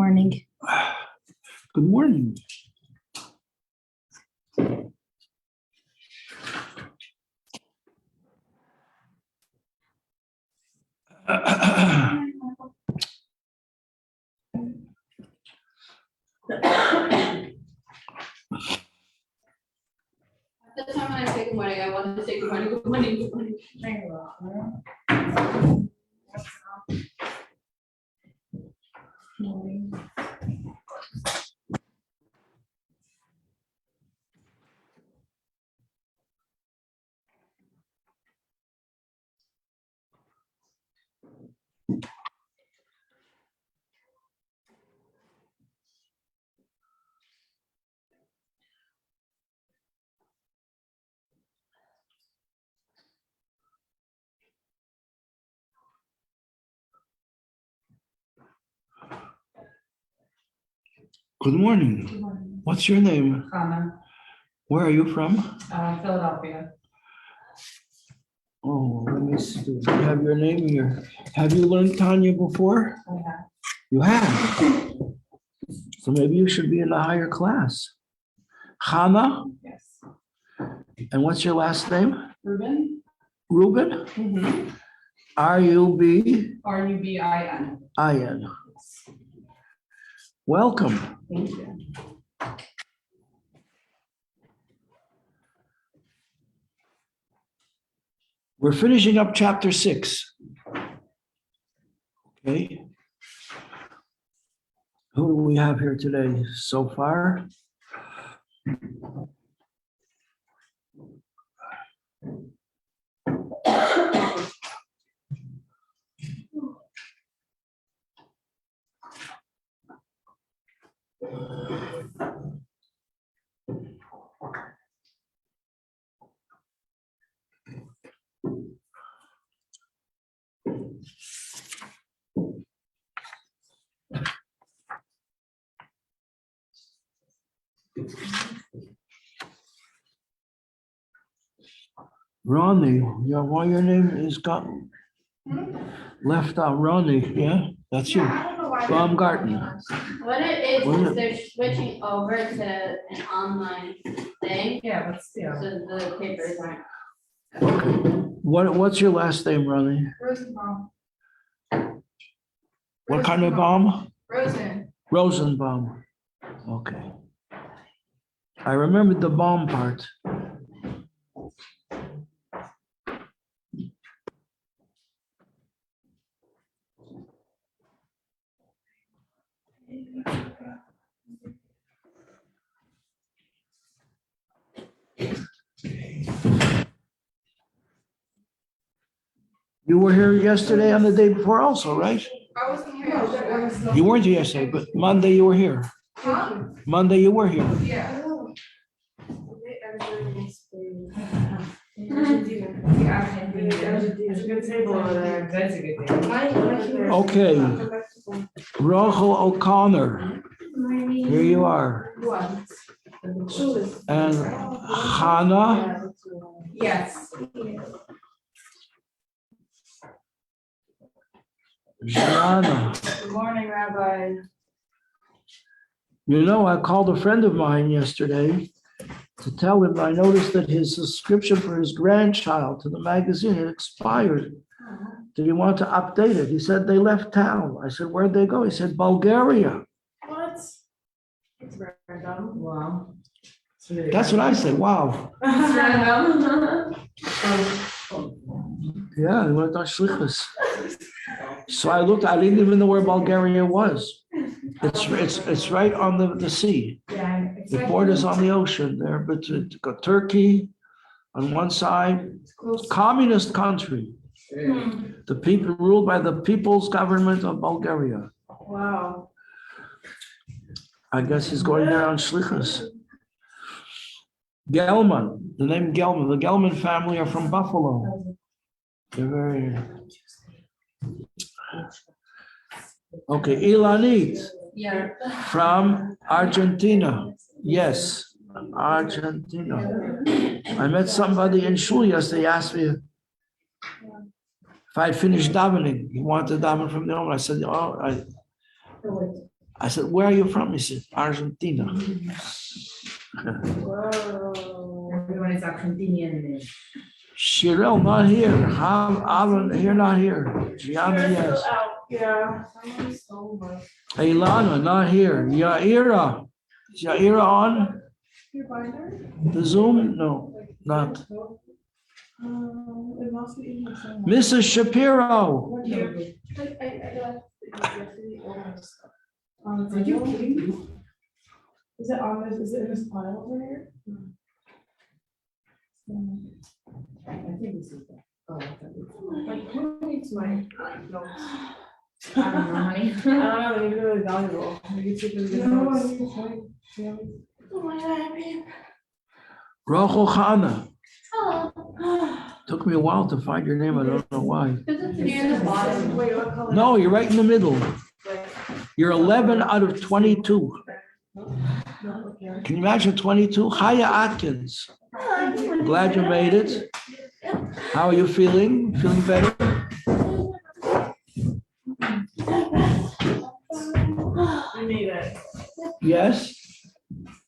morning. Good morning. That's not when I say good morning. I want to say good morning, good morning, good morning. Good morning. What's your name? Tanya, Where are you from? Philadelphia. Oh, let me see. Do you have your name here? Have you learned Tanya before? I have. You have. So maybe you should be in a higher class. Hannah? Yes. And what's your last name? Ruben? Reuben? Mm-hmm. R-U-B-I-N. Rubin. Welcome. Thank you. We're finishing up chapter 6. Okay. Who do we have here today so far? Ronnie, yeah, why your name is got left out? Ronnie, yeah, that's you. Baumgarten. What it What is is they're switching over to an online thing, Yeah, but still. so the papers aren't. Okay. What's your last name, Ronnie? Rosenbaum. What kind of bomb? Rosen. Rosenbaum. Okay. I remembered the bomb part. You were here yesterday and the day before also, right? I wasn't here yesterday. You weren't here yesterday, but Monday you were here. Huh? Monday you were here. Yeah. Okay. Rachel O'Connor, here you are. And Hannah, Yes. Jana. Good morning, Rabbi. You know, I called a friend of mine yesterday to tell him I noticed that his subscription for his grandchild to the magazine had expired. Did he want to update it? He said they left town. I said, where'd they go? He said, Bulgaria. What? It's random. Wow. That's what I said. Wow. It's random. Yeah, they went on Shlichus. So I looked, I didn't even know where Bulgaria was. It's right on the sea. Yeah, The borders on the ocean there, but it's got Turkey on one side, communist country. The people ruled by the People's Government of Bulgaria. Wow. I guess he's going there on Shlichus. Gelman, the name Gelman, the Gelman family are from Buffalo. They're very. Okay, Ilanit. Yeah. From Argentina. Yes, Argentina. I met somebody in shul yesterday. He asked me if I'd finished davening. He wanted to daven from the home. I said, oh, I said, where are you from? He said, Argentina. Whoa. Everyone is Argentinian. Shirel, not here. Alan, here, not here. Gianna, You're yes. still out. Yeah. Someone stole my. Ilana, not here. Yaira. Is Yaira on Your binder? the Zoom? No, not. It must be in here somewhere. Mrs. Shapiro. What year? I left it all my stuff. Are you kidding me? Is it on this, is it in this pile over here? I think this is that. Oh, I thought it Like, who needs my notes? was- I don't know, honey. I don't know, they're really valuable. You can take them to Rachel Chana. Oh, Took me a while to find your name. I don't know why. because it's near the bottom. Wait, what color? No, you're right in the middle. Like, You're 11 out of 22. no, okay. Can you imagine 22? Haya Atkins. Glad you made it. How are you feeling? Feeling better? You need it. Yes?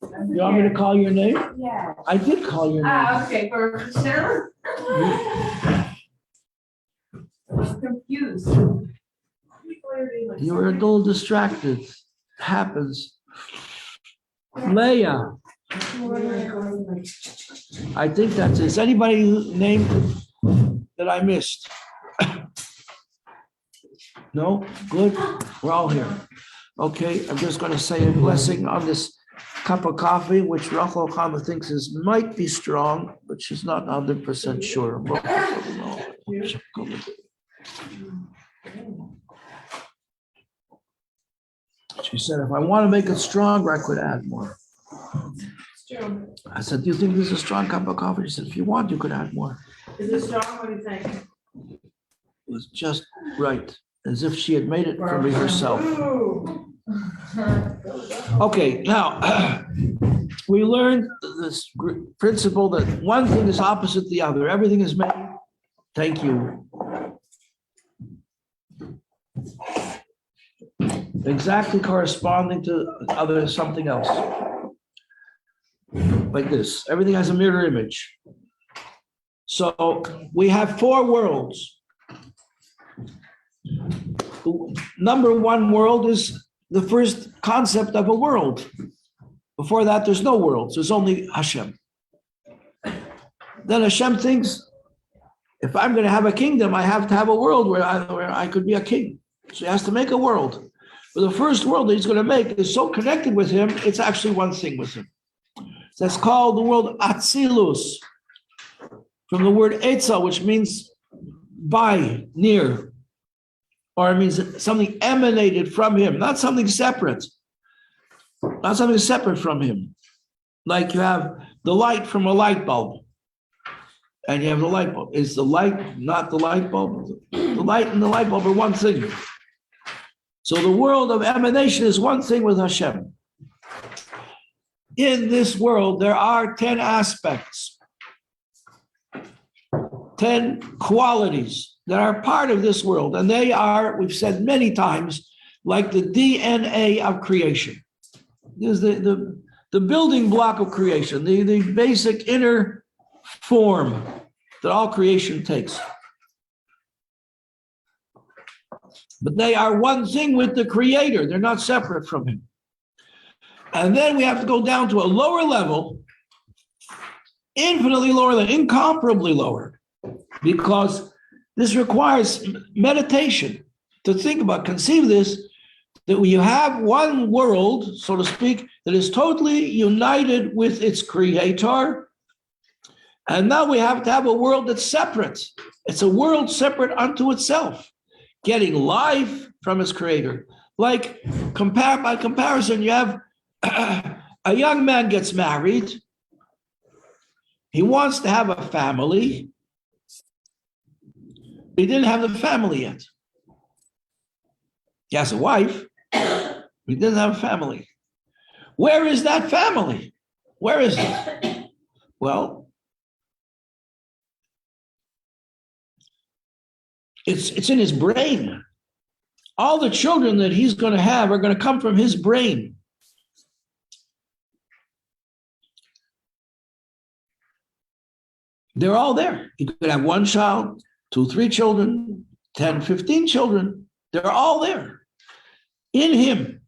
You want me to call your name? Yeah. I did call your name. Okay, for Sarah. I'm confused. You were a little distracted. Happens. Leah, I think that's it. Is anybody named that I missed? No? Good? We're all here. Okay, I'm just going to say a blessing on this cup of coffee, which Rachel Chama thinks might be strong, but she's not 100% sure. She said, if I want to make it stronger, I could add more. I said, do you think this is a strong cup of coffee? She said, if you want, you could add more. Is it strong? What do you think? It was just right, as if she had made it for me herself. Ooh. Okay, now, we learned this principle that one thing is opposite the other. Everything is made, thank you, exactly corresponding to other something else. Like this, everything has a mirror image. So we have four worlds. Number one world is the first concept of a world. Before that, there's no worlds, there's only Hashem. Then Hashem thinks, if I'm going to have a kingdom, I have to have a world where I could be a king. So he has to make a world. But the first world that he's going to make is so connected with him, it's actually one thing with him. That's called the world Atzilus, from the word Etza, which means by, near, or it means something emanated from him, not something separate. Not something separate from him. Like you have the light from a light bulb, and you have the light bulb. Is the light not the light bulb? The light and the light bulb are one thing. So the world of emanation is one thing with Hashem. In this world, there are 10 aspects, 10 qualities that are part of this world. And they are, we've said many times, like the DNA of creation. This is the building block of creation, the basic inner form that all creation takes. But they are one thing with the Creator. They're not separate from him. And then we have to go down to a lower level, infinitely lower than, incomparably lower, because this requires meditation to think about, conceive this, that we have one world, so to speak, that is totally united with its creator. And now we have to have a world that's separate. It's a world separate unto itself, getting life from its creator. Like, by comparison, you have a young man gets married. He wants to have a family. He didn't have the family yet. He has a wife. He doesn't have a family. Where is that family? Where is it? Well, it's in his brain. all the children that he's going to have are going to come from his brain. They're all there. You could have one child, 2, 3 children, 10, 15 children. They're all there in him,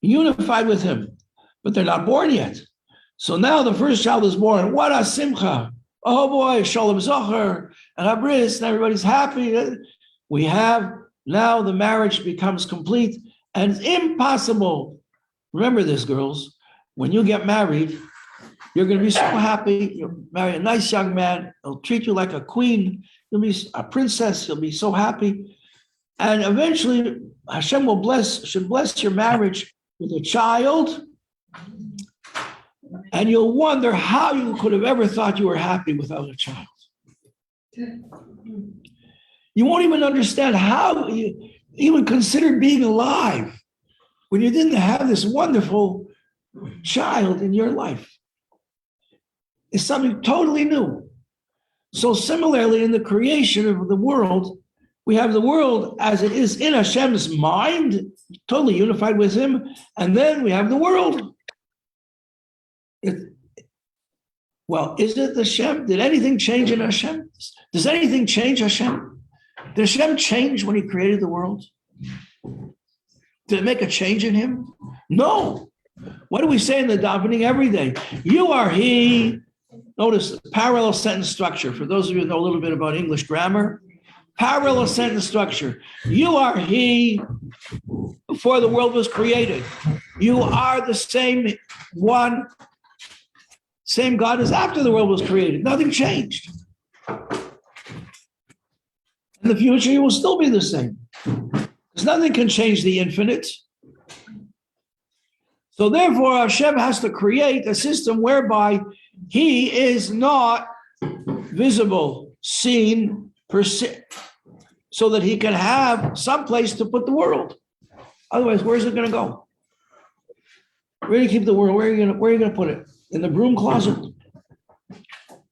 unified with him, but they're not born yet. So now the first child is born. What a simcha. Oh boy, Shalom Zohar and Abris, and everybody's happy. We have now the marriage becomes complete, and it's impossible. Remember this, girls. When you get married, you're going to be so happy. You'll marry a nice young man. He'll treat you like a queen. You'll be a princess. You'll be so happy. And eventually, Hashem should bless your marriage with a child. And you'll wonder how you could have ever thought you were happy without a child. You won't even understand how you even considered being alive when you didn't have this wonderful child in your life. It's something totally new. So similarly, in the creation of the world, we have the world as it is in Hashem's mind, totally unified with him, and then we have the world. Well, is it Hashem? Did anything change in Hashem? Does anything change Hashem? Did Hashem change when he created the world? Did it make a change in him? No. What do we say in the davening every day? You are he. Notice parallel sentence structure. For those of you who know a little bit about English grammar, parallel sentence structure. You are he before the world was created. You are the same one, same God as after the world was created. Nothing changed. In the future, you will still be the same. Because nothing can change the infinite. So therefore, Hashem has to create a system whereby he is not visible, seen, so that he can have some place to put the world. Otherwise, where's it going to go? Where do you keep the world? Where are you going to put it? In the broom closet?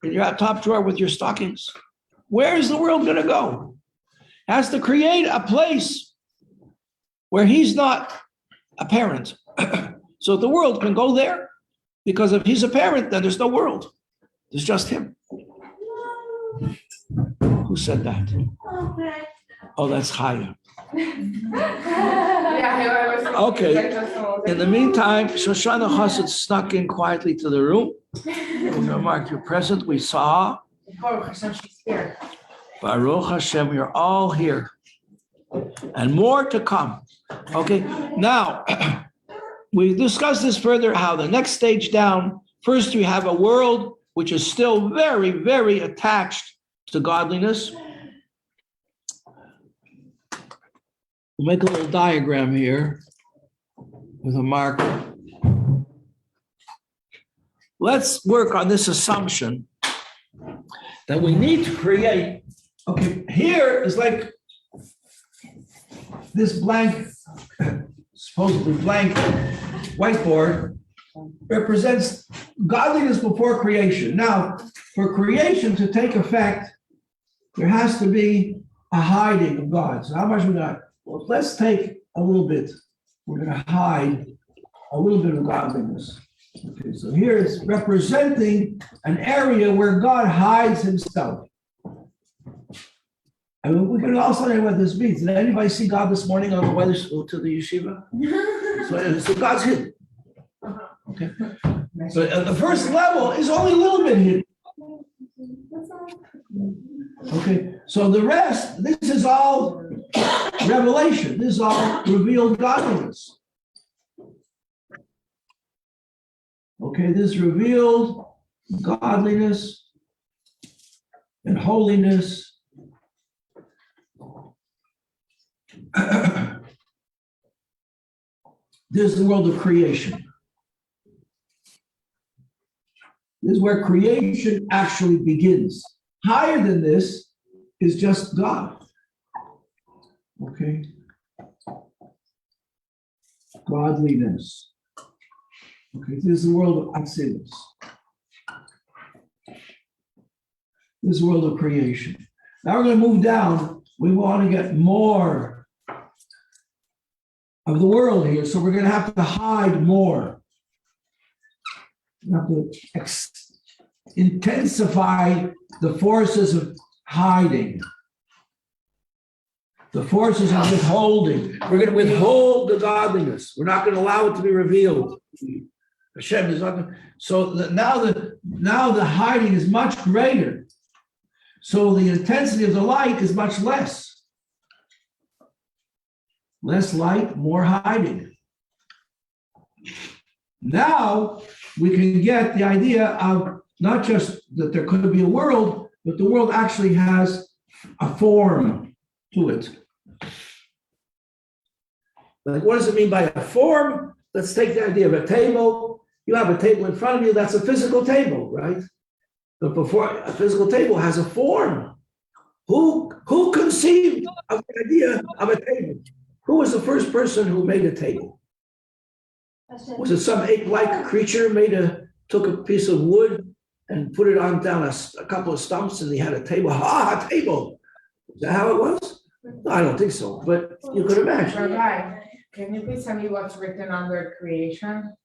In your top drawer with your stockings? Where is the world going to go? It has to create a place where he's not apparent. So the world can go there, because if he's apparent, then there's no world. There's just him. Who said that? Oh, that's Chaya. Okay. In the meantime, Shoshana Chassid snuck in quietly to the room. We're going to mark your present. We saw. Baruch Hashem, she's here. Baruch Hashem, we're all here. And more to come. Okay. Now, we discussed this further, how the next stage down, first we have a world which is still very, very attached to godliness. We'll make a little diagram here with a marker. Let's work on this assumption that we need to create. Okay, here is like this blank, supposedly blank whiteboard represents godliness before creation. Now, for creation to take effect, there has to be a hiding of God. So how much we got? Well, let's take a little bit. We're going to hide a little bit of godliness. Okay, so here it's representing an area where God hides himself. And we can also know what this means. Did anybody see God this morning on the way to the yeshiva? So God's hidden. Okay. So at the first level is only a little bit hidden. Okay. So the rest, this is all revelation. This is all revealed godliness. Okay, this revealed godliness and holiness. This is the world of creation. This is where creation actually begins. Higher than this is just God. Okay? Godliness. Okay, this is the world of Atzilus. This is the world of creation. Now we're going to move down. We want to get more of the world here. So we're going to have to hide more. We have to intensify the forces of hiding. The forces of withholding. We're going to withhold the godliness. We're not going to allow it to be revealed. Hashem is not. So now the hiding is much greater. So the intensity of the light is much less. Less light, more hiding. Now we can get the idea of not just that there could be a world, but the world actually has a form to it. Like, what does it mean by a form? Let's take the idea of a table. You have a table in front of you, that's a physical table, right? But before a physical table has a form. Who conceived of the idea of a table? Who was the first person who made a table? Was it some ape-like creature took a piece of wood and put it on down a couple of stumps and he had a table? A table. Is that how it was? No, I don't think so, but you could imagine. Rabbi, can you please tell me what's written under creation?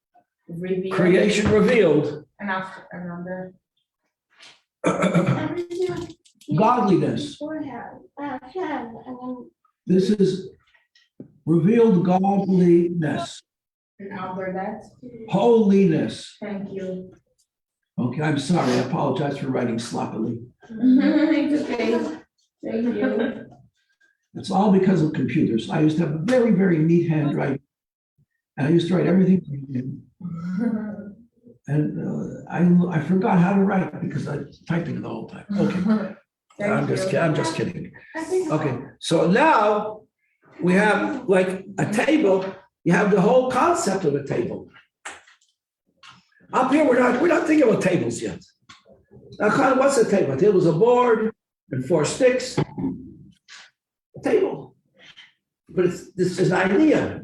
Revealed. Creation revealed. And after another. Godliness. This is revealed godliness. And after that? Holiness. Thank you. Okay, I'm sorry. I apologize for writing sloppily. It's okay. Thank you. It's all because of computers. I used to have a very, very neat handwriting. And I used to write everything. And I forgot how to write because I was typing the whole time. Okay. I'm just kidding. Okay, so now we have like a table. You have the whole concept of a table. Up here, we're not thinking about tables yet. Now, kind of, what's a table? A table is a board and 4 sticks. A table, but this is an idea.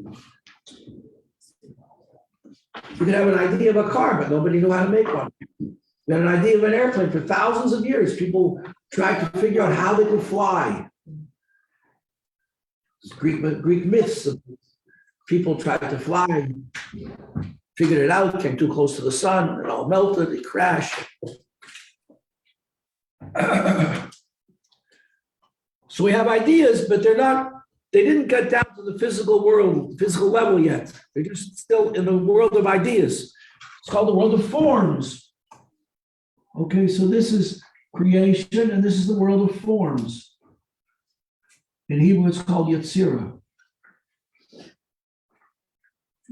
You could have an idea of a car, but nobody knew how to make one. We had an idea of an airplane for thousands of years. People tried to figure out how they could fly. Greek myths of people tried to fly, figured it out, came too close to the sun, it all melted, it crashed. So we have ideas, but they didn't get down to the physical world, physical level yet. They're just still in the world of ideas. It's called the world of forms. Okay, so this is creation, and this is the world of forms. In Hebrew, it's called Yetzirah.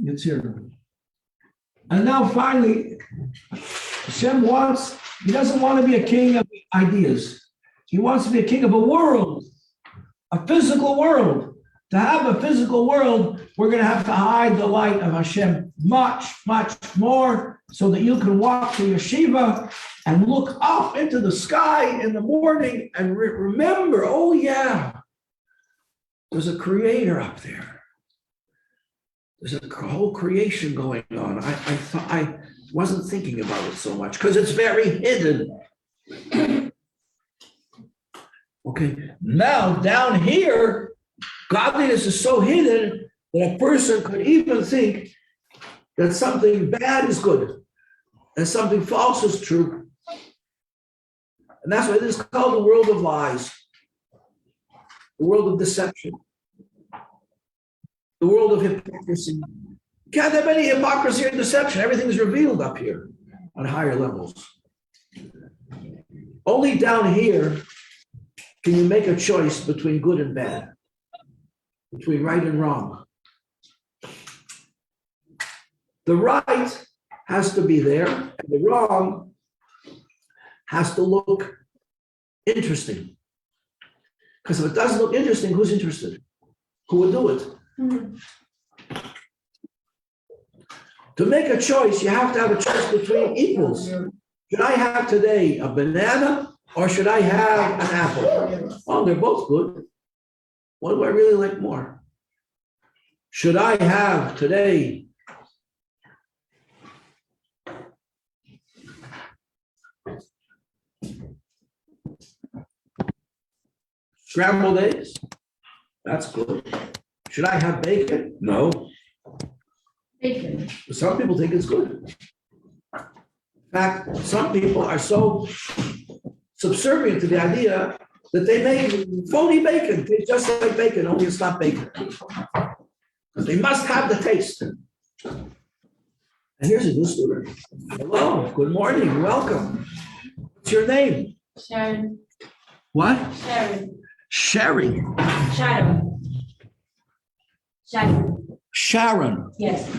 Yetzirah. And now finally, Hashem he doesn't want to be a king of ideas. He wants to be a king of a world, a physical world. To have a physical world, we're going to have to hide the light of Hashem much, much more so that you can walk to yeshiva and look up into the sky in the morning and remember, oh yeah, there's a creator up there. There's a whole creation going on. I wasn't thinking about it so much because it's very hidden. Okay, now down here, godliness is so hidden that a person could even think that something bad is good and something false is true. And that's why this is called the world of lies, the world of deception, the world of hypocrisy. You can't have any hypocrisy or deception. Everything's revealed up here on higher levels. Only down here can you make a choice between good and bad, between right and wrong. The right has to be there, and the wrong has to look interesting. Because if it doesn't look interesting, who's interested? Who would do it? Mm-hmm. To make a choice, you have to have a choice between equals. Should I have today a banana or should I have an apple? Oh, they're both good. What do I really like more? Should I have today scrambled eggs? That's good. Should I have bacon? No. Bacon. Some people think it's good. In fact, some people are so subservient to the idea that they make phony bacon. They just like bacon, only it's not bacon. Because they must have the taste. And here's a new student. Hello, good morning, welcome. What's your name? Sharon. What? Sharon. Sherry. Sharon. Sharon. Sharon. Yes.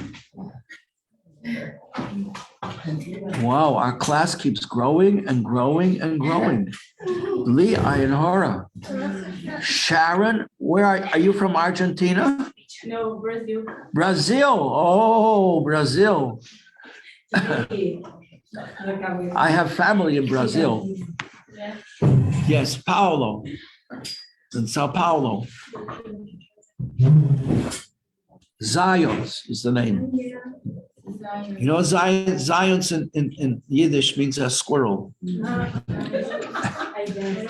Wow, our class keeps growing and growing and growing. Lee Ayanhara. Sharon, where are you from Argentina? No, Brazil. Brazil. Oh, Brazil. I have family in Brazil. Yeah. Yes, Paulo. In Sao Paulo. Zions is the name. You know, Zions in Yiddish means a squirrel.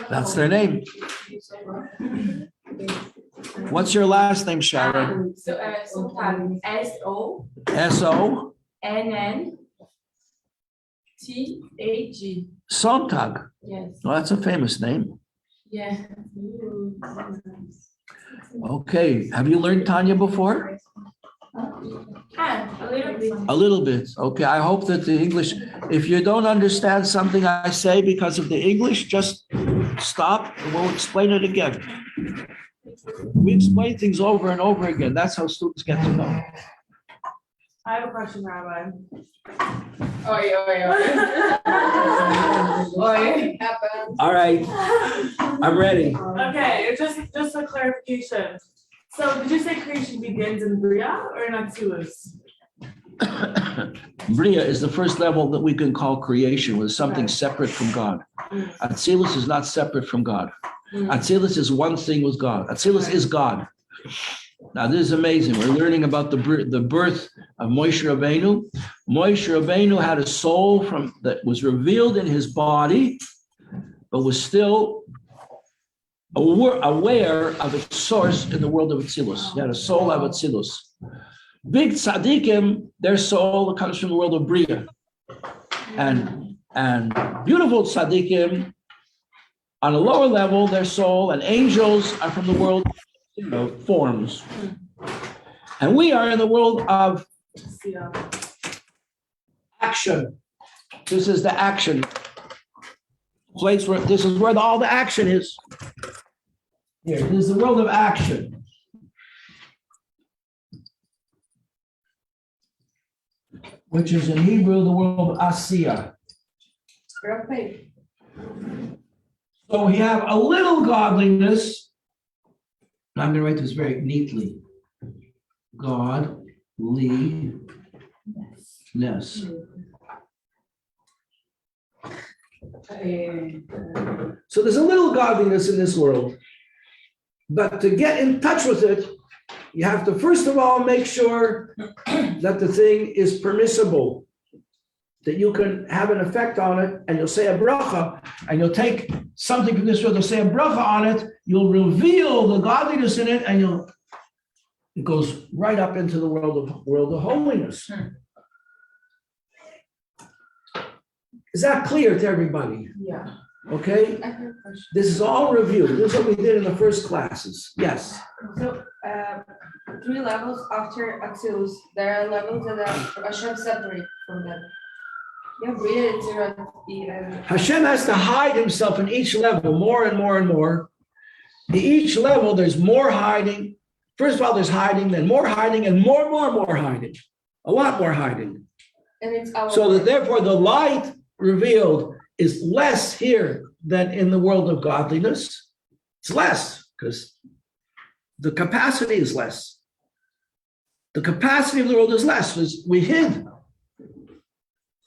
That's their name. What's your last name, Sharon? Sontag. S-O. S-O-N-N-T-A-G. Sontag. Yes. Well, that's a famous name. Yeah. Okay. Have you learned Tanya before? A little bit. A little bit. Okay. I hope that the English, if you don't understand something I say because of the English, just stop and we'll explain it again. We explain things over and over again. That's how students get to know. I have a question, Rabbi. Oi. Oi. All right. I'm ready. Okay, it's just a clarification. So did you say creation begins in Bria or in Atzilus? Bria is the first level that we can call creation, with something separate from God. Atzilus is not separate from God. Atzilus is one thing with God. Atzilus is God. Now this is amazing. We're learning about the birth of Moshe Rabbeinu. Moshe Rabbeinu had a soul that was revealed in his body, but was still aware of its source in the world of Atzilus. He had a soul of Atzilus. Big tzaddikim, their soul comes from the world of Bria. And beautiful tzaddikim, on a lower level, their soul and angels are from the world of forms. And we are in the world of action. This is the action place where this is where all the action is. Here, this is the world of action. Which is in Hebrew the world of Asiya. So we have a little godliness. I'm going to write this very neatly. Godliness. So there's a little godliness in this world. But to get in touch with it, you have to first of all make sure that the thing is permissible, that you can have an effect on it, and you'll say a bracha, and you'll take something from this world, you'll say a bracha on it, you'll reveal the godliness in it, and it goes right up into the world of holiness. Is that clear to everybody? Yeah. Okay? I have a question. This is all review. This is what we did in the first classes. Yes. So, 3 levels after Atzilus, there are levels that are Hashem separate from them. Yeah, Bria, Yetzirah, and Hashem has to hide himself in each level more and more and more. In each level, there's more hiding. First of all, there's hiding, then more hiding, and more hiding. A lot more hiding. and it's our So that therefore the light revealed is less here than in the world of godliness. It's less because the capacity is less. The capacity of the world is less. We hid.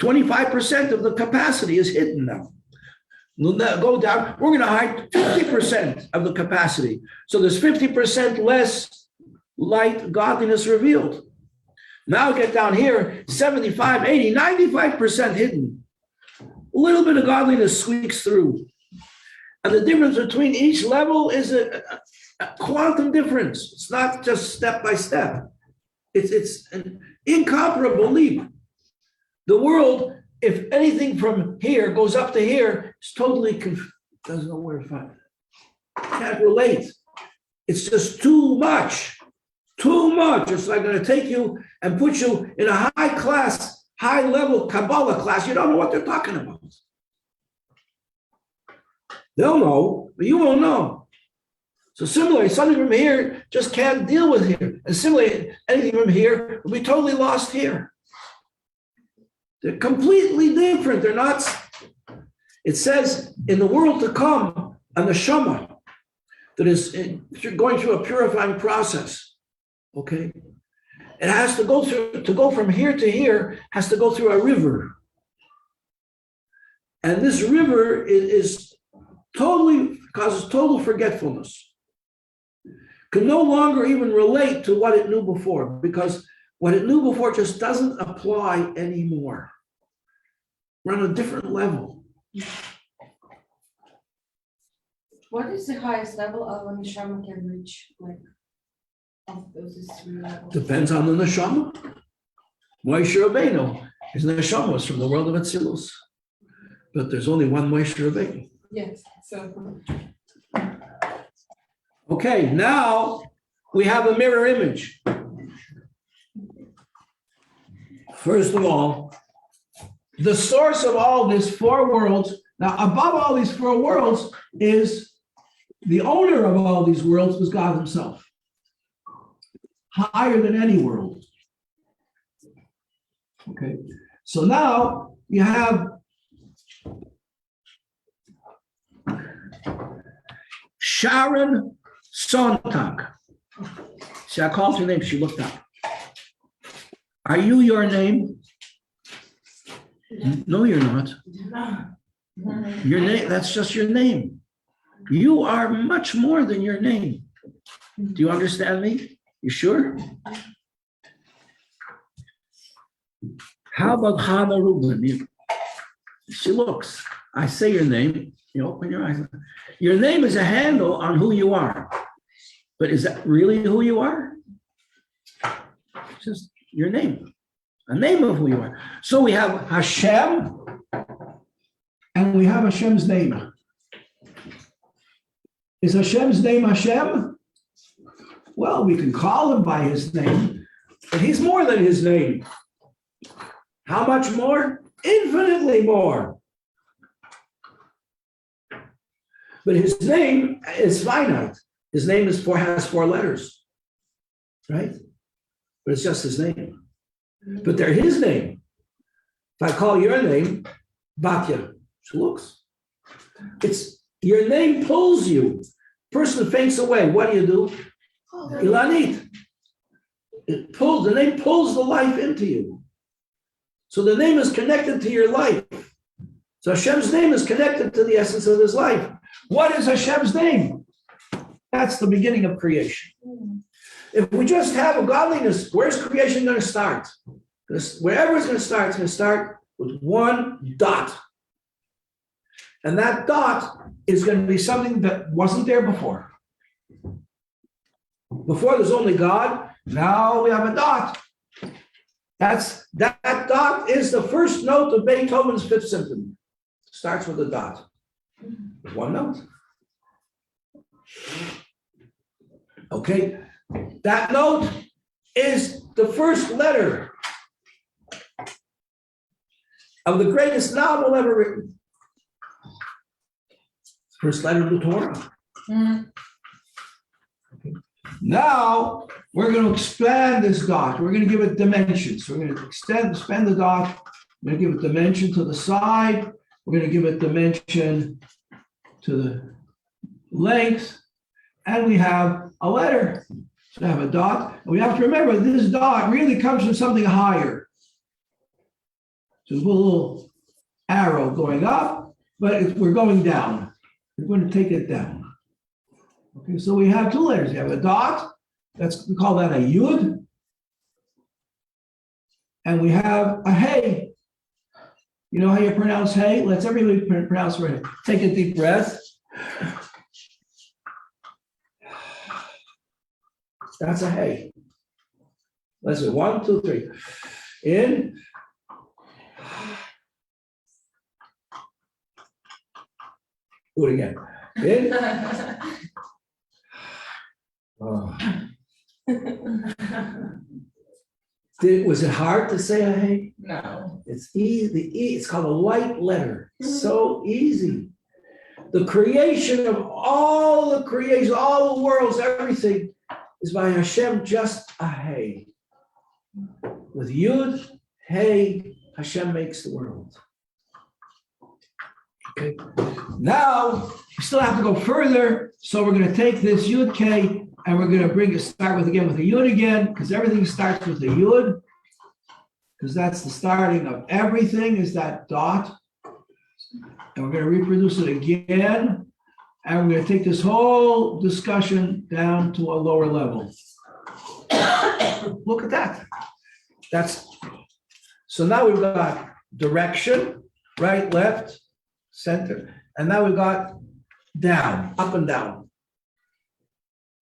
25% of the capacity is hidden now. Go down, we're going to hide 50% of the capacity. So there's 50% less light, godliness revealed. Now get down here, 75, 80, 95% hidden. A little bit of godliness squeaks through. And the difference between each level is a quantum difference. It's not just step by step. It's an incomparable leap. The world, if anything from here goes up to here, it's totally doesn't know where to find it. Can't relate. It's just too much. Too much. It's like going to take you and put you in a high class, high level Kabbalah class. You don't know what they're talking about. They'll know, but you won't know. So similarly, something from here just can't deal with here. And similarly, anything from here will be totally lost here. They're completely different. They're not. It says in the world to come, a neshama that is going through a purifying process. Okay, it has to go from here to here, has to go through a river, and this river is totally causes total forgetfulness. Can no longer even relate to what it knew before, because what it knew before just doesn't apply anymore. We're on a different level. What is the highest level of a neshama can reach, like, of those 3 levels? Depends on the neshama. Moshe Rabbeinu, his neshama was from the world of Atzilus, but there's only one Moshe Rabbeinu. Yes, so. Okay, now we have a mirror image. First of all, the source of all these 4 worlds, now above all these 4 worlds is the owner of all these worlds is God himself. Higher than any world. Okay, so now you have Sharon Sontag. See, I called her name, she looked up. Are you your name? No, you're not. Your name, that's just your name. You are much more than your name. Do you understand me? You sure? How about Hannah Rubin? She looks. I say your name. You open your eyes. Your name is a handle on who you are. But is that really who you are? It's just your name. A name of who you are. So we have Hashem, and we have Hashem's name. Is Hashem's name Hashem? Well, we can call him by his name, but he's more than his name. How much more? Infinitely more. But his name is finite. His name has 4 letters, right? But it's just his name. But they're his name. If I call your name, Batya, she looks. It's your name pulls you. Person faints away. What do? Ilanit. The name pulls the life into you. So the name is connected to your life. So Hashem's name is connected to the essence of his life. What is Hashem's name? That's the beginning of creation. If we just have a godliness, where's creation going to start? Wherever it's going to start with 1 dot. And that dot is going to be something that wasn't there before. Before there's only God, now we have a dot. That dot is the first note of Beethoven's 5th Symphony. Starts with a dot. 1 note. Okay, that note is the first letter of the greatest novel ever written. First letter of the Torah. Okay. Now we're going to expand this dot. We're going to give it dimensions. We're going to expand the dot. We're going to give it dimension to the side. We're going to give it dimension to the length. And we have a letter. So we have a dot. And we have to remember this dot really comes from something higher. So there's a little arrow going up, but we're going down. We're going to take it down. Okay, so we have 2 letters. We have a dot. We call that a yud. And we have a hey. You know how you pronounce hey? Let's everybody pronounce right. Take a deep breath. That's a hey. Let's do 1, 2, 3. In. Do it again. In. Oh. Was it hard to say a hey? No. It's easy. The E, it's called a light letter. So easy. The creation of all the creation, all the worlds, everything is by Hashem, just a hey. With Yud, hey, Hashem makes the world. Okay. Now we still have to go further, so we're going to take this Yud K and we're going to start with a Yud again, because everything starts with a Yud, because that's the starting of everything, is that dot. And we're going to reproduce it again, and we're going to take this whole discussion down to a lower level. Look at that. So now we've got direction, right, left, center, and now we've got down, up and down.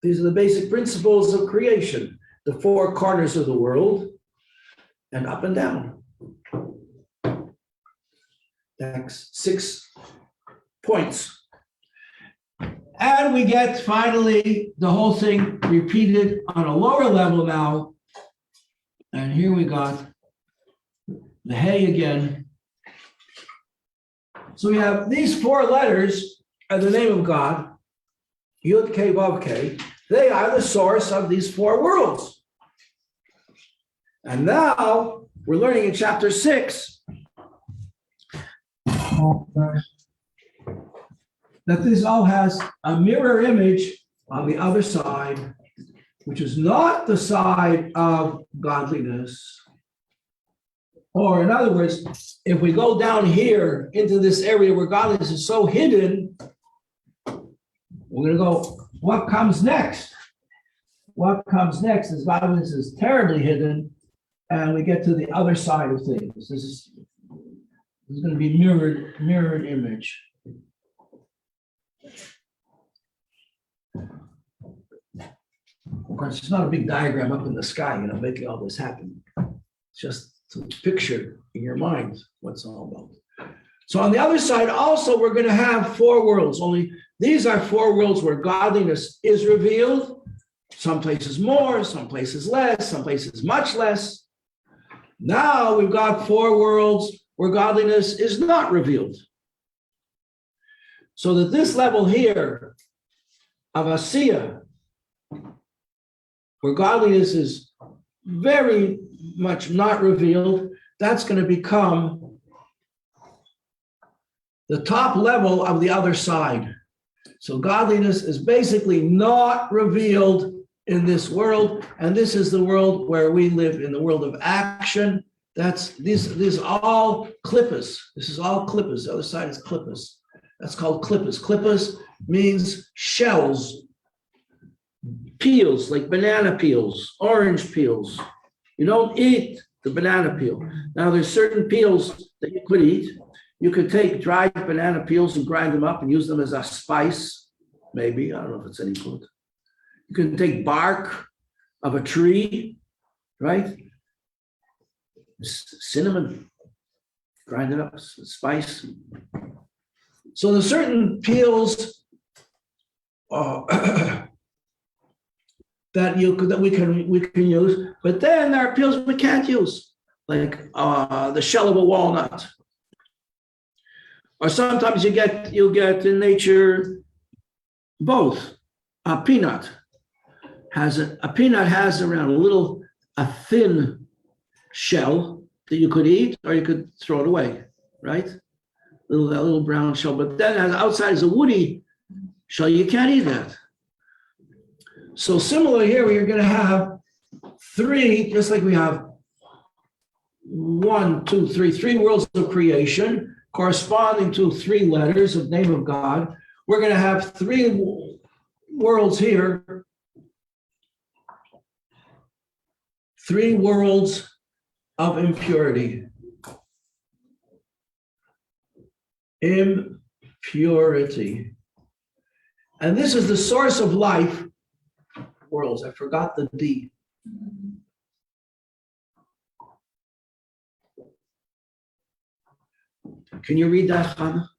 These are the basic principles of creation, the 4 corners of the world, and up and down. That's 6 points. And we get finally the whole thing repeated on a lower level now. And here we got the hey again. So we have these 4 letters are the name of God, Yud K Vav K. They are the source of these 4 worlds. And now we're learning in chapter 6 that this all has a mirror image on the other side, which is not the side of godliness. Or in other words, if we go down here into this area where godliness is so hidden, we're going to go, what comes next? What comes next is godliness is terribly hidden, and we get to the other side of things. This is going to be mirrored image. Of course, it's not a big diagram up in the sky, making all this happen. It's just to picture in your mind what's all about. So on the other side, also, we're going to have 4 worlds. Only these are 4 worlds where godliness is revealed. Some places more, some places less, some places much less. Now we've got 4 worlds where godliness is not revealed. So that this level here of Asiya, where godliness is very much not revealed, that's going to become the top level of the other side. So godliness is basically not revealed in this world, and this is the world where we live, in the world of action. These are all klippas. This is all klippas. The other side is klippas. That's called klippas. Klippas means shells, peels, like banana peels, orange peels. You don't eat the banana peel. Now, there's certain peels that you could eat. You could take dried banana peels and grind them up and use them as a spice, maybe. I don't know if it's any good. You can take bark of a tree, right? Cinnamon, grind it up, spice. So there's certain peels that we can use, but then there are peels we can't use, like the shell of a walnut. Or sometimes you'll get in nature both. A peanut has around a thin shell that you could eat, or you could throw it away, right? That little brown shell. But then outside is a woody shell. You can't eat that. So similar here, you're going to have 3, just like we have 1, 2, 3 worlds of creation corresponding to 3 letters of name of God. We're going to have 3 worlds here, 3 worlds of impurity. Impurity. And this is the source of life worlds. I forgot the D. Can you read that, Hannah?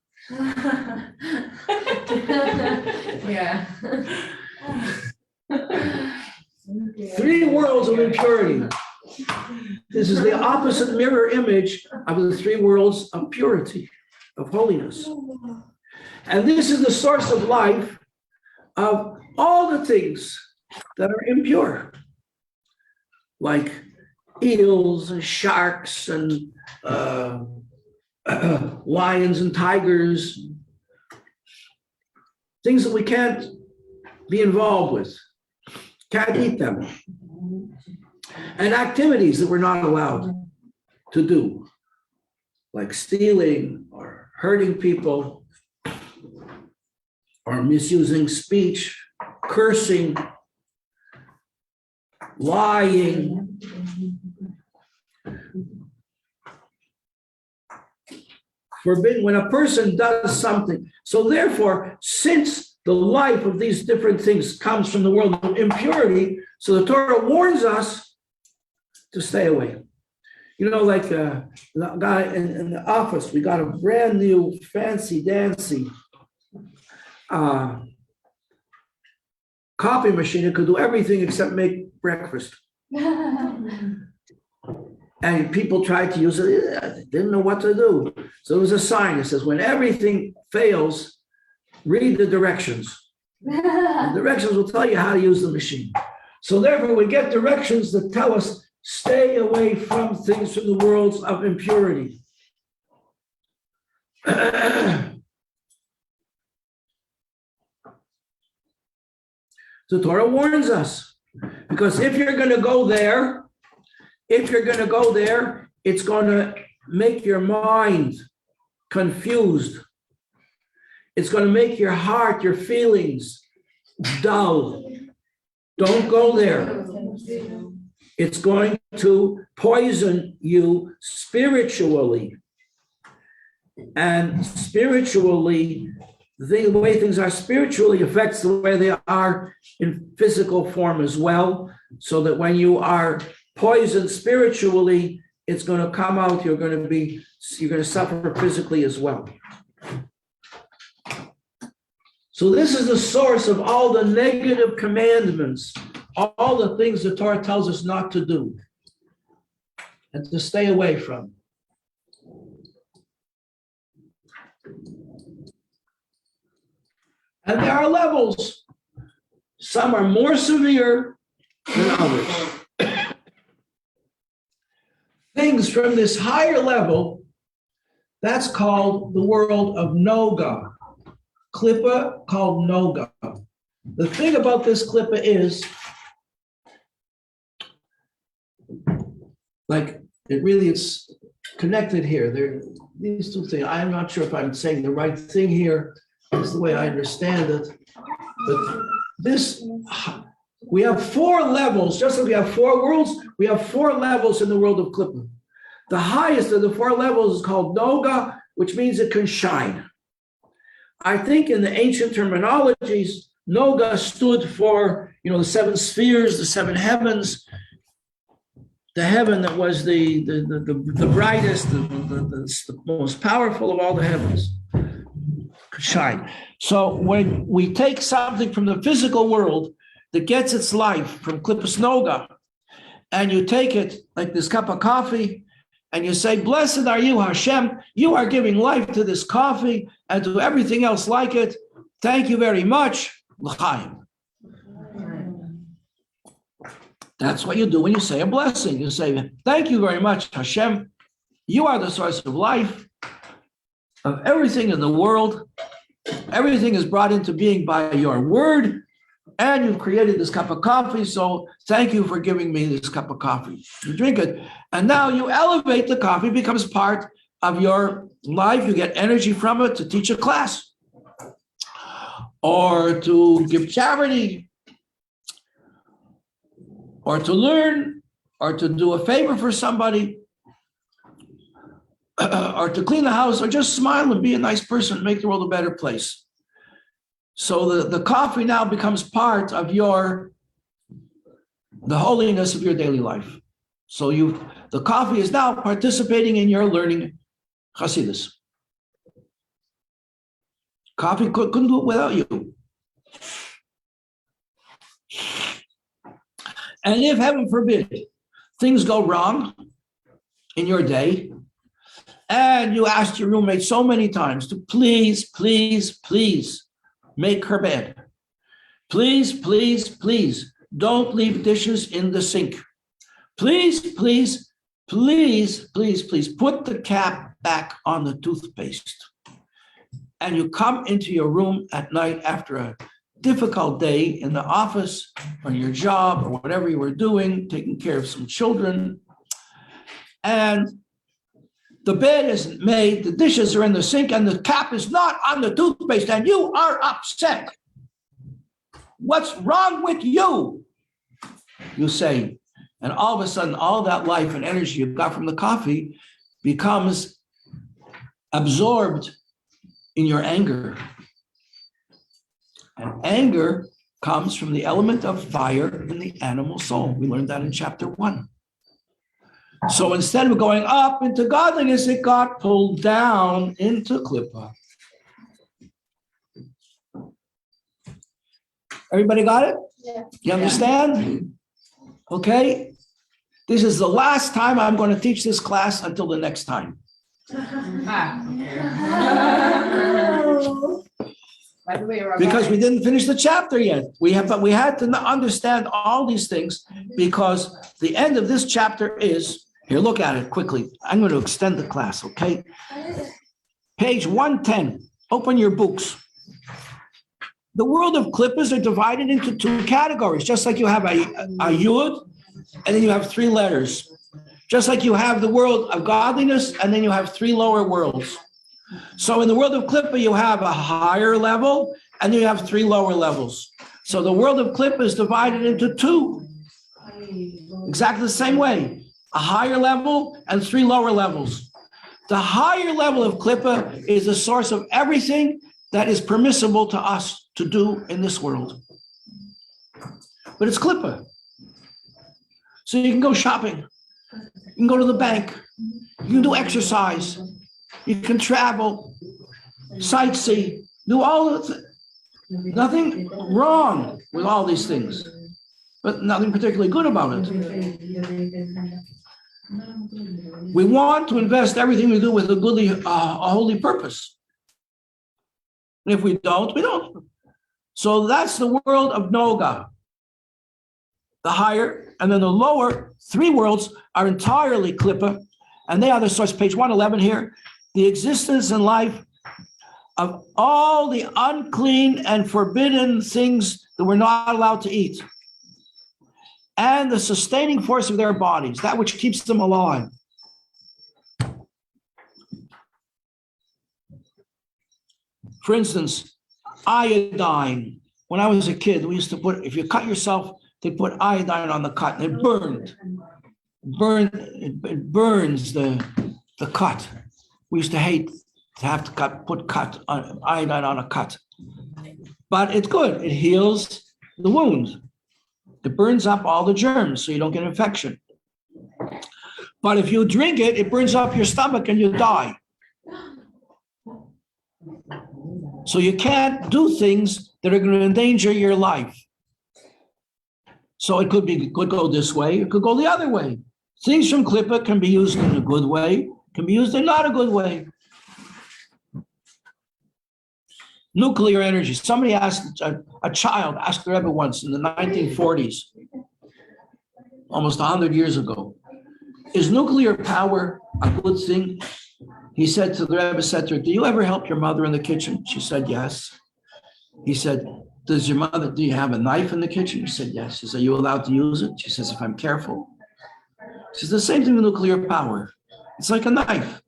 Yeah. 3 worlds of impurity. This is the opposite mirror image of the 3 worlds of purity, of holiness. And this is the source of life of all the things that are impure, like eels and sharks and lions and tigers, things that we can't be involved with, can't eat them, and activities that we're not allowed to do, like stealing or hurting people or misusing speech, cursing, lying. Forbidden when a person does something. So therefore, since the life of these different things comes from the world of impurity, so the Torah warns us to stay away. You know, like the guy in the office, we got a brand new fancy dancy coffee machine. It could do everything except make breakfast. And people tried to use it, didn't know what to do. So there was a sign that says, when everything fails, read the directions. The directions will tell you how to use the machine. So therefore, we get directions that tell us, stay away from things from the worlds of impurity. The Torah warns us, because if you're going to go there, it's going to make your mind confused. It's going to make your heart, your feelings dull. Don't go there. It's going to poison you spiritually. And spiritually, the way things are spiritually affects the way they are in physical form as well. So that when you are poisoned spiritually, it's going to come out, you're going to suffer physically as well. So this is the source of all the negative commandments, all the things the Torah tells us not to do and to stay away from. And there are levels. Some are more severe than others. Things from this higher level, that's called the world of Noga. Klippa called Noga. The thing about this Klippa is, like, it's connected here. These 2 things. I'm not sure if I'm saying the right thing here. That's the way I understand it. But this, we have 4 levels, just like we have 4 worlds, we have 4 levels in the world of Klippa. The highest of the 4 levels is called Noga, which means it can shine. I think in the ancient terminologies, Noga stood for, the 7 spheres, the 7 heavens, the heaven that was the brightest, the most powerful of all the heavens. Shine. So when we take something from the physical world that gets its life from Klippas Noga, and you take it like this cup of coffee, and you say, blessed are you, Hashem, you are giving life to this coffee and to everything else like it. Thank you very much. L'chaim. That's what you do when you say a blessing. You say, thank you very much, Hashem. You are the source of life, of everything in the world. Everything is brought into being by your word, and you've created this cup of coffee, so thank you for giving me this cup of coffee. You drink it, and now you elevate the coffee, becomes part of your life. You get energy from it to teach a class, or to give charity, or to learn, or to do a favor for somebody, or to clean the house, or just smile and be a nice person and make the world a better place. So the coffee now becomes part of your the holiness of your daily life. So the coffee is now participating in your learning Hasidus. Coffee couldn't do it without you. And if, heaven forbid, things go wrong in your day, and you asked your roommate so many times to please, please, please make her bed. Please, please, please don't leave dishes in the sink. Please, please, please, please, please put the cap back on the toothpaste. And you come into your room at night after a difficult day in the office or your job or whatever you were doing, taking care of some children, and the bed isn't made, the dishes are in the sink, and the cap is not on the toothpaste, and you are upset. What's wrong with you? You say, and all of a sudden, all that life and energy you got from the coffee becomes absorbed in your anger. And anger comes from the element of fire in the animal soul. We learned that in chapter 1. So instead of going up into godliness, it got pulled down into klippa. Everybody got it? Yeah. You understand? Okay. This is the last time I'm going to teach this class until the next time. By the way, Rabbi, Because we didn't finish the chapter yet. We had to understand all these things because the end of this chapter is, here, look at it quickly. I'm going to extend the class, okay? Page 110. Open your books. The world of klippas are divided into 2 categories, just like you have a yud, and then you have 3 letters. Just like you have the world of godliness, and then you have 3 lower worlds. So in the world of klippa, you have a higher level, and then you have 3 lower levels. So the world of klippa is divided into 2, exactly the same way. A higher level and 3 lower levels. The higher level of klippa is the source of everything that is permissible to us to do in this world. But it's klippa. So you can go shopping. You can go to the bank. You can do exercise. You can travel, sightsee, do all of it. Nothing wrong with all these things, but nothing particularly good about it. We want to invest everything we do with a goodly, a holy purpose. And if we don't, we don't. So that's the world of Noga. The higher, and then the lower 3 worlds are entirely klippa, and they are the source, page 111 here, the existence and life of all the unclean and forbidden things that we're not allowed to eat, and the sustaining force of their bodies, that which keeps them alive. For instance, iodine. When I was a kid, we used to put, if you cut yourself, they put iodine on the cut, and it burned. It burns the cut. We used to hate to have to put iodine on a cut. But it's good. It heals the wound. It burns up all the germs so you don't get infection. But if you drink it, it burns up your stomach and you die. So you can't do things that are going to endanger your life. So it could go this way, it could go the other way. Things from klippa can be used in a good way, can be used in not a good way. Nuclear energy. Somebody asked, a child asked the Rebbe once in the 1940s, almost 100 years ago, is nuclear power a good thing? He said to the Rebbe, said to her, do you ever help your mother in the kitchen? She said, yes. He said, do you have a knife in the kitchen? She said, yes. He said, are you allowed to use it? She says, if I'm careful. She says, the same thing with nuclear power. It's like a knife.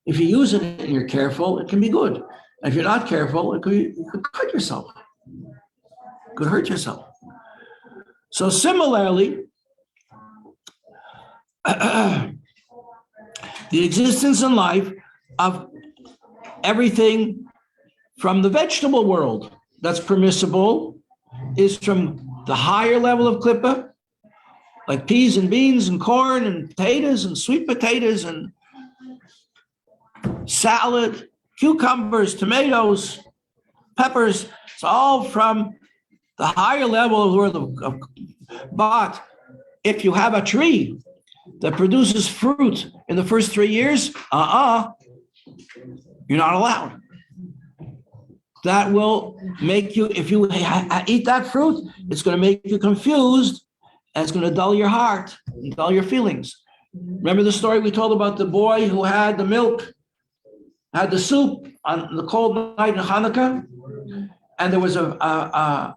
If you use it and you're careful, it can be good. And if you're not careful, you could cut yourself. It could hurt yourself. So similarly, the existence in life of everything from the vegetable world that's permissible is from the higher level of klippa, like peas and beans and corn and potatoes and sweet potatoes and salad, cucumbers, tomatoes, peppers. It's all from the higher level of where but if you have a tree that produces fruit in the first 3 years, you're not allowed. That will make you, if you eat that fruit, it's going to make you confused, and it's going to dull your heart, and dull your feelings. Remember the story we told about the boy who had the milk, had the soup on the cold night in Hanukkah, and there was a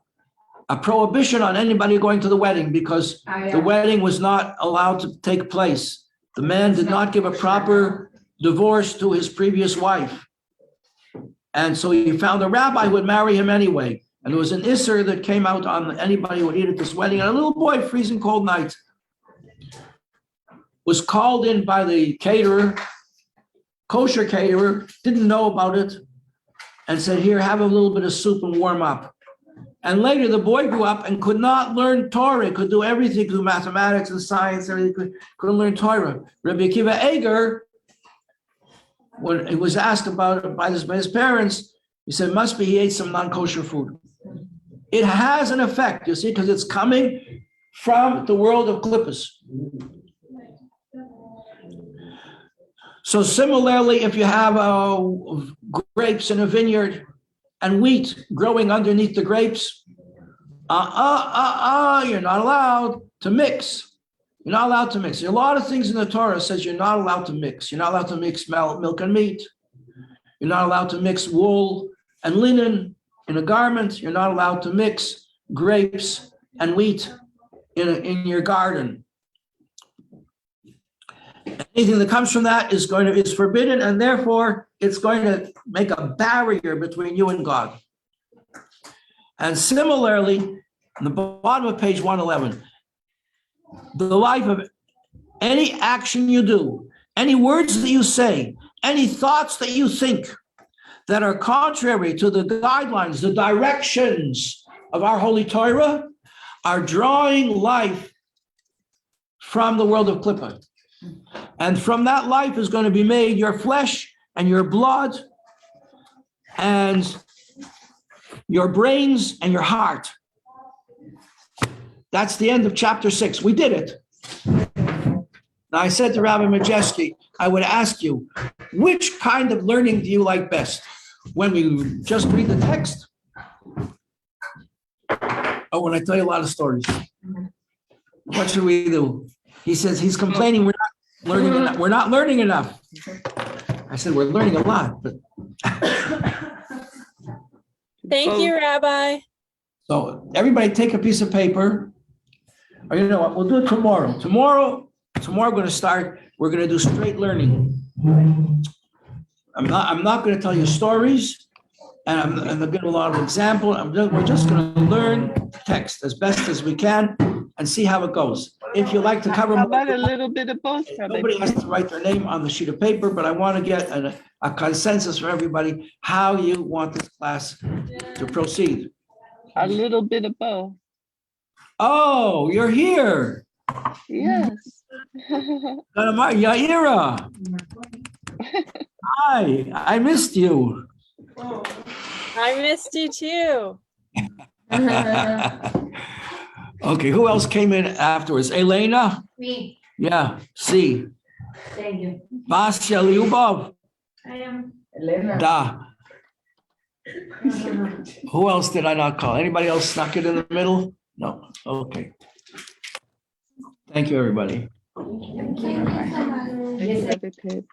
prohibition on anybody going to the wedding because the wedding was not allowed to take place. The man did not give a proper divorce to his previous wife. And so he found a rabbi who would marry him anyway. And there was an isser that came out on anybody who would eat at this wedding. And a little boy, freezing cold night, was called in by the caterer, kosher caterer, didn't know about it, and said, here, have a little bit of soup and warm up. And later the boy grew up and could not learn Torah, could do everything, could do mathematics and science, everything, couldn't learn Torah. Rabbi Akiva Eger, when he was asked about it by his parents, he said, must be he ate some non-kosher food. It has an effect, you see, because it's coming from the world of klippas. So similarly, if you have grapes in a vineyard and wheat growing underneath the grapes, you're not allowed to mix. You're not allowed to mix. There are a lot of things in the Torah says you're not allowed to mix. You're not allowed to mix milk and meat. You're not allowed to mix wool and linen in a garment. You're not allowed to mix grapes and wheat in your garden. Anything that comes from that is forbidden, and therefore it's going to make a barrier between you and God. And similarly, on the bottom of page 111, the life of any action you do, any words that you say, any thoughts that you think that are contrary to the guidelines, the directions of our Holy Torah, are drawing life from the world of Klippa. And from that life is going to be made your flesh and your blood and your brains and your heart. That's the end of chapter 6. We did it. Now I said to Rabbi Majeski, I would ask you, which kind of learning do you like best? When we just read the text? Or when I tell you a lot of stories? What should we do? He says he's complaining we're not learning enough. We're not learning enough. I said we're learning a lot, but Thank you, Rabbi. so everybody take a piece of paper. Or you know what? We'll do it tomorrow. Tomorrow we're going to start. We're going to do straight learning. I'm not going to tell you stories, and I'm going to give a lot of examples. We're just going to learn text as best as we can and see how it goes. If you like to cover, How about a little bit of both, Rabbi? nobody has to write their name on the sheet of paper, but I want to get a consensus from everybody how you want this class to proceed. A little bit of both. Oh, you're here. Yes. Yaira. Hi, I missed you. I missed you too. Okay, who else came in afterwards? Elena? Me, Yeah, C. thank you. Vasya Lyubov? I am. Elena. Da. Who else did I not call? Anybody else snuck it in the middle? No, okay. Thank you, everybody. Thank you, Rabbi Pape.